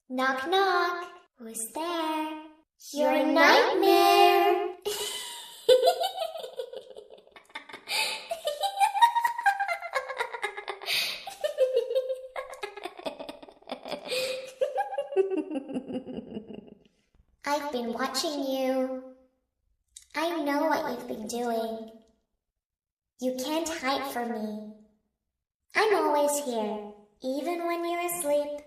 Knock, knock. Who's there? Your nightmare. I've been watching you. I know what you've been doing. You can't hide from me. I'm always here, even when you're asleep.